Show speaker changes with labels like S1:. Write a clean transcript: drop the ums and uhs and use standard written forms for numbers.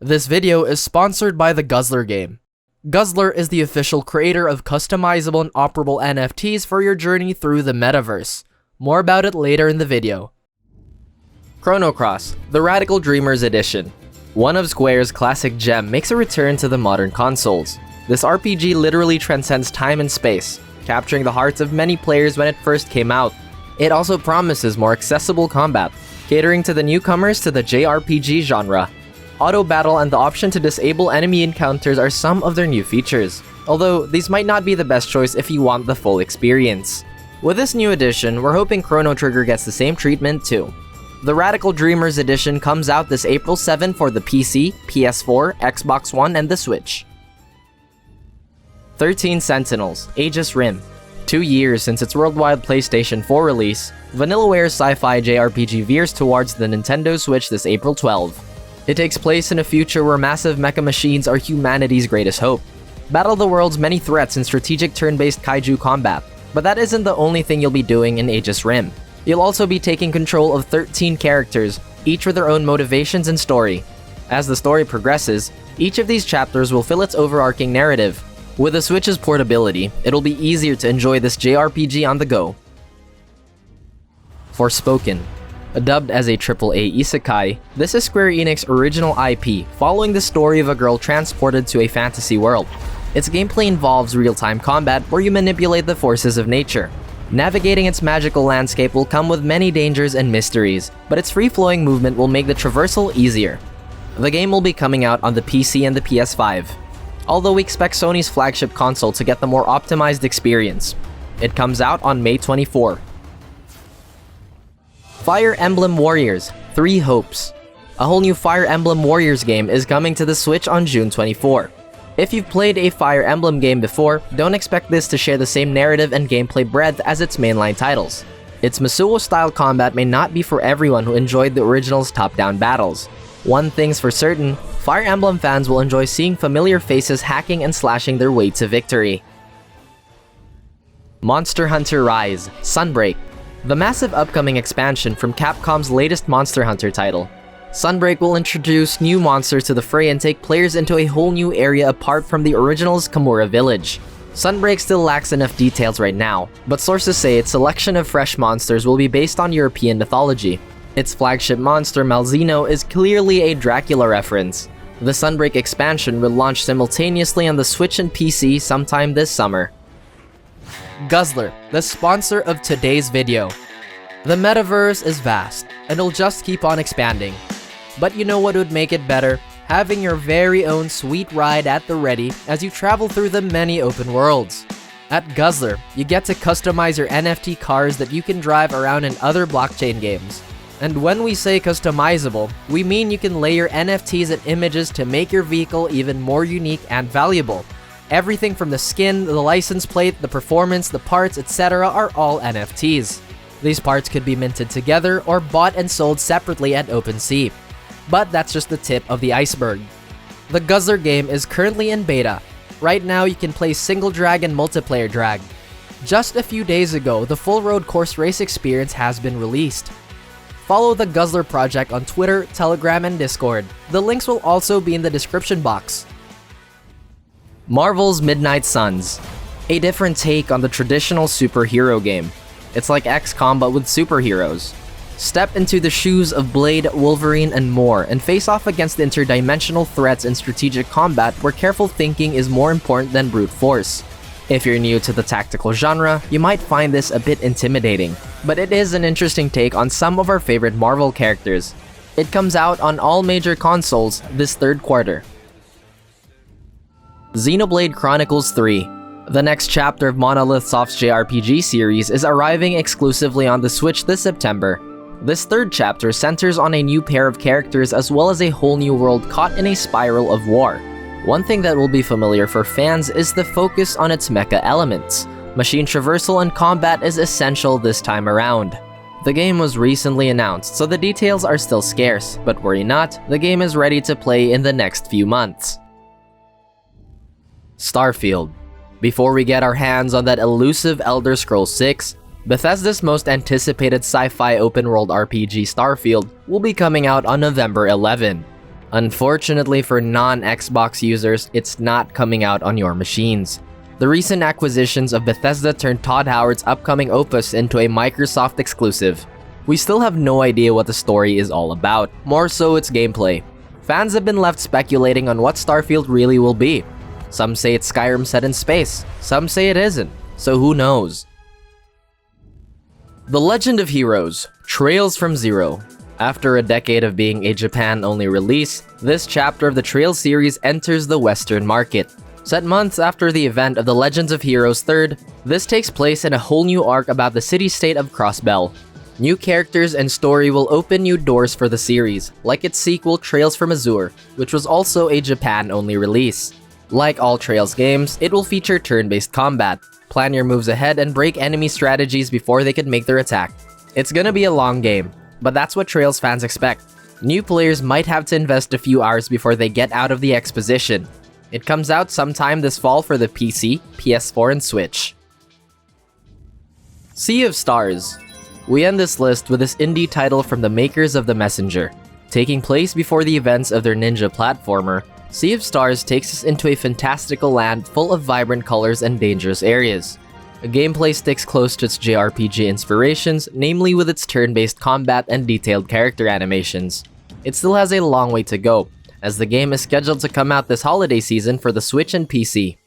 S1: This video is sponsored by the Guzzler game. Guzzler is the official creator of customizable and operable NFTs for your journey through the metaverse. More about it later in the video. Chrono Cross, the Radical Dreamers Edition. One of Square's classic gem makes a return to the modern consoles. This RPG literally transcends time and space, capturing the hearts of many players when it first came out. It also promises more accessible combat, catering to the newcomers to the JRPG genre. Auto battle and the option to disable enemy encounters are some of their new features, although these might not be the best choice if you want the full experience. With this new edition, we're hoping Chrono Trigger gets the same treatment too. The Radical Dreamers Edition comes out this April 7 for the PC, PS4, Xbox One, and the Switch. 13 Sentinels, Aegis Rim. 2 years since its worldwide PlayStation 4 release, Vanillaware's sci-fi JRPG veers towards the Nintendo Switch this April 12. It takes place in a future where massive mecha machines are humanity's greatest hope. Battle the world's many threats in strategic turn-based kaiju combat, but that isn't the only thing you'll be doing in Aegis Rim. You'll also be taking control of 13 characters, each with their own motivations and story. As the story progresses, each of these chapters will fill its overarching narrative. With the Switch's portability, it'll be easier to enjoy this JRPG on the go. Forspoken. Dubbed as a AAA isekai, this is Square Enix's original IP, following the story of a girl transported to a fantasy world. Its gameplay involves real-time combat where you manipulate the forces of nature. Navigating its magical landscape will come with many dangers and mysteries, but its free-flowing movement will make the traversal easier. The game will be coming out on the PC and the PS5, although we expect Sony's flagship console to get the more optimized experience. It comes out on May 24. Fire Emblem Warriors, 3 Hopes. A whole new Fire Emblem Warriors game is coming to the Switch on June 24. If you've played a Fire Emblem game before, don't expect this to share the same narrative and gameplay breadth as its mainline titles. Its Masuo-style combat may not be for everyone who enjoyed the original's top-down battles. One thing's for certain, Fire Emblem fans will enjoy seeing familiar faces hacking and slashing their way to victory. Monster Hunter Rise, Sunbreak. The massive upcoming expansion from Capcom's latest Monster Hunter title. Sunbreak will introduce new monsters to the fray and take players into a whole new area apart from the original's Kamura village. Sunbreak still lacks enough details right now, but sources say its selection of fresh monsters will be based on European mythology. Its flagship monster, Malzeno, is clearly a Dracula reference. The Sunbreak expansion will launch simultaneously on the Switch and PC sometime this summer. Guzzler, the sponsor of today's video. The metaverse is vast, and it'll just keep on expanding. But you know what would make it better? Having your very own sweet ride at the ready as you travel through the many open worlds. At Guzzler, you get to customize your NFT cars that you can drive around in other blockchain games. And when we say customizable, we mean you can layer NFTs and images to make your vehicle even more unique and valuable. Everything from the skin, the license plate, the performance, the parts, etc. are all NFTs. These parts could be minted together or bought and sold separately at OpenSea. But that's just the tip of the iceberg. The Guzzler game is currently in beta. Right now you can play single drag and multiplayer drag. Just a few days ago, the full road course race experience has been released. Follow the Guzzler project on Twitter, Telegram, and Discord. The links will also be in the description box. Marvel's Midnight Suns. A different take on the traditional superhero game. It's like XCOM but with superheroes. Step into the shoes of Blade, Wolverine, and more, and face off against interdimensional threats in strategic combat where careful thinking is more important than brute force. If you're new to the tactical genre, you might find this a bit intimidating, but it is an interesting take on some of our favorite Marvel characters. It comes out on all major consoles this third quarter. Xenoblade Chronicles 3. The next chapter of Monolith Soft's JRPG series is arriving exclusively on the Switch this September. This third chapter centers on a new pair of characters as well as a whole new world caught in a spiral of war. One thing that will be familiar for fans is the focus on its mecha elements. Machine traversal and combat is essential this time around. The game was recently announced, so the details are still scarce, but worry not, the game is ready to play in the next few months. Starfield. Before we get our hands on that elusive Elder Scrolls 6, Bethesda's most anticipated sci-fi open-world RPG Starfield will be coming out on November 11. Unfortunately for non-Xbox users, it's not coming out on your machines. The recent acquisitions of Bethesda turned Todd Howard's upcoming opus into a Microsoft exclusive. We still have no idea what the story is all about, more so its gameplay. Fans have been left speculating on what Starfield really will be. Some say it's Skyrim set in space, some say it isn't, so who knows? The Legend of Heroes: Trails from Zero. After a decade of being a Japan-only release, this chapter of the Trails series enters the Western market. Set months after the event of the Legends of Heroes 3rd, this takes place in a whole new arc about the city-state of Crossbell. New characters and story will open new doors for the series, like its sequel Trails from Azure, which was also a Japan-only release. Like all Trails games, it will feature turn-based combat. Plan your moves ahead and break enemy strategies before they can make their attack. It's gonna be a long game, but that's what Trails fans expect. New players might have to invest a few hours before they get out of the exposition. It comes out sometime this fall for the PC, PS4, and Switch. Sea of Stars. We end this list with this indie title from the makers of The Messenger. Taking place before the events of their ninja platformer, Sea of Stars takes us into a fantastical land full of vibrant colors and dangerous areas. The gameplay sticks close to its JRPG inspirations, namely with its turn-based combat and detailed character animations. It still has a long way to go, as the game is scheduled to come out this holiday season for the Switch and PC.